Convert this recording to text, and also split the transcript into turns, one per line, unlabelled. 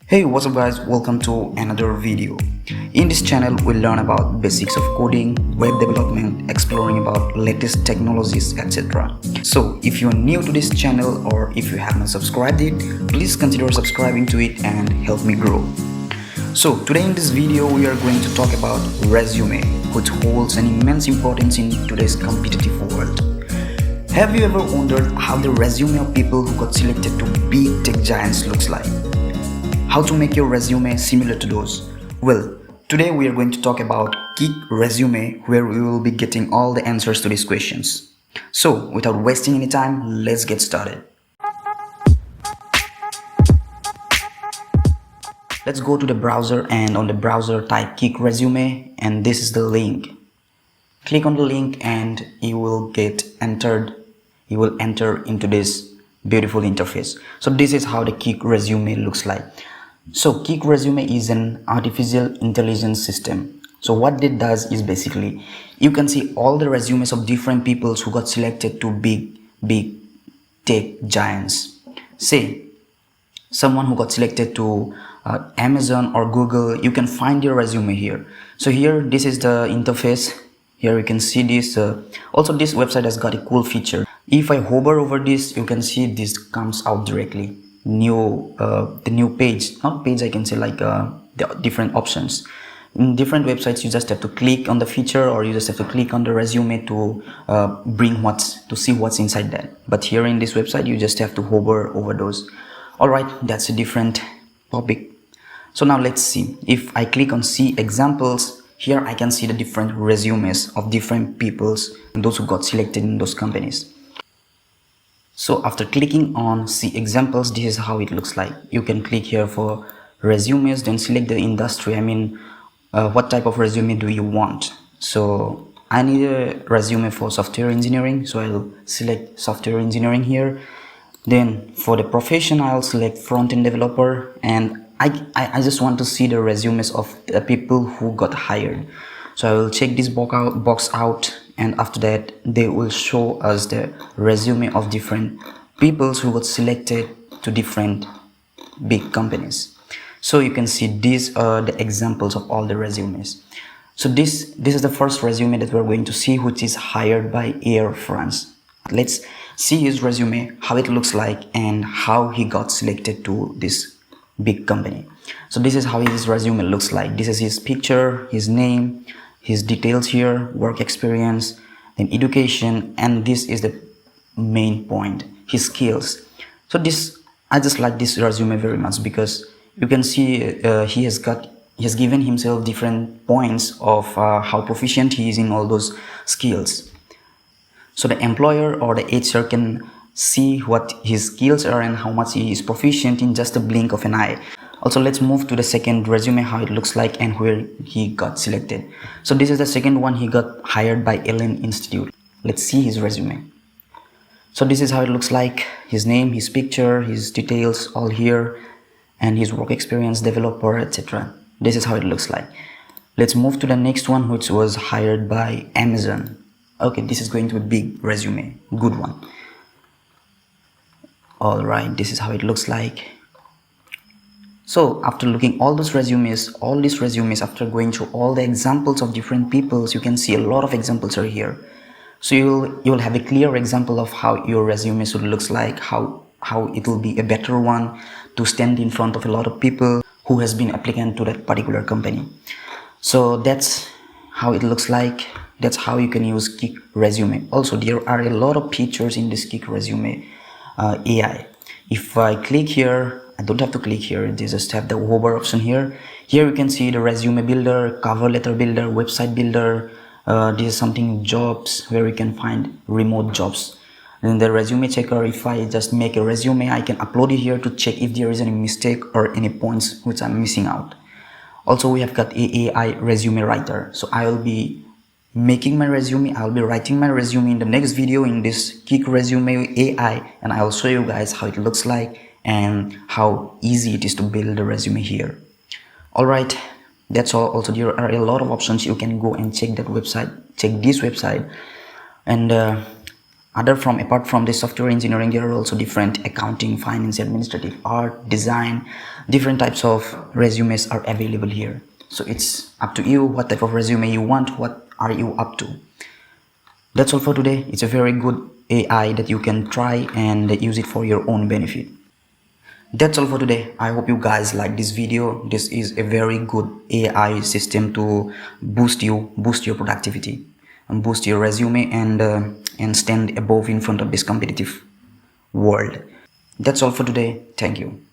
Hey, what's up guys, welcome to another video. In this channel we'll learn about basics of coding, web development, exploring about latest technologies, etc. So if you're new to this channel or if you haven't subscribed it, please consider subscribing to it and help me grow. So today in this video we are going to talk about resume, which holds an immense importance in today's competitive world. Have you ever wondered how the resume of people who got selected to big tech giants looks like? How to make your resume similar to those? Well, today we are going to talk about KICKRESUME, where we will be getting all the answers to these questions. So without wasting any time, let's get started. Let's go to the browser, and on the browser type KICKRESUME, and this is the link. Click on the link and you will enter into this beautiful interface. So this is how the KICKRESUME looks like. So KICKRESUME is an artificial intelligence system. So what it does is basically you can see all the resumes of different people who got selected to big tech giants. Say someone who got selected to Amazon or Google, you can find your resume here. So here, this is the interface. Here you can see this. Also this website has got a cool feature. If I hover over this, you can see this comes out directly. The new page, not page, I can say, like the different options. In different websites you just have to click on the feature, or you just have to click on the resume to see what's inside that. But here in this website you just have to hover over those. Alright, that's a different topic. So now let's see. If I click on see examples, here I can see the different resumes of different peoples and those who got selected in those companies. So after clicking on see examples, this is how it looks like. You can click here for resumes, then select the industry. What type of resume do you want? So I need a resume for software engineering, so I'll select software engineering here. Then for the profession, I'll select front-end developer, and I just want to see the resumes of the people who got hired. So I will check this box out, and after that they will show us the resume of different people who got selected to different big companies. So you can see these are the examples of all the resumes. So this is the first resume that we're going to see, which is hired by Air France. Let's see his resume, how it looks like, and how he got selected to this big company. So this is how his resume looks like. This is his picture, his name, his details here, work experience, then education, and this is the main point, his skills. So I just like this resume very much, because you can see he has given himself different points of how proficient he is in all those skills. So the employer or the HR can see what his skills are and how much he is proficient in just a blink of an eye. Also, let's move to the second resume, how it looks like and where he got selected. So this is the second one. He got hired by Allen Institute. Let's see his resume. So this is how it looks like. His name, his picture, his details all here, and his work experience, developer, etc. This is how it looks like. Let's move to the next one, which was hired by Amazon. Okay, this is going to be a big resume, good one. Alright, this is how it looks like. So after looking all these resumes, after going through all the examples of different peoples, you can see a lot of examples are here. So you'll have a clear example of how your resume should looks like, how it will be a better one to stand in front of a lot of people who has been applicant to that particular company. So that's how it looks like. That's how you can use KICKRESUME. Also, there are a lot of features in this KICKRESUME AI. If I click here, I don't have to click here, they just have the hover option here. Here you can see the resume builder, cover letter builder, website builder. This is something jobs, where you can find remote jobs. And the resume checker, if I just make a resume, I can upload it here to check if there is any mistake or any points which I'm missing out. Also, we have got A.I Resume writer. So I will be making my resume, I'll be writing my resume in the next video in this KICKRESUME AI, and I'll show you guys how it looks like and how easy it is to build a resume here. Alright, that's all. Also, there are a lot of options. You can go and check that website, check this website, and Apart from the software engineering, there are also different accounting, finance, administrative, art, design, different types of resumes are available here. So it's up to you what type of resume you want, what are you up to. That's all for today. It's a very good AI that you can try and use it for your own benefit. That's all for today. I hope you guys like this video. This is a very good AI system to boost your productivity, and boost your resume, and stand above in front of this competitive world. That's all for today. Thank you.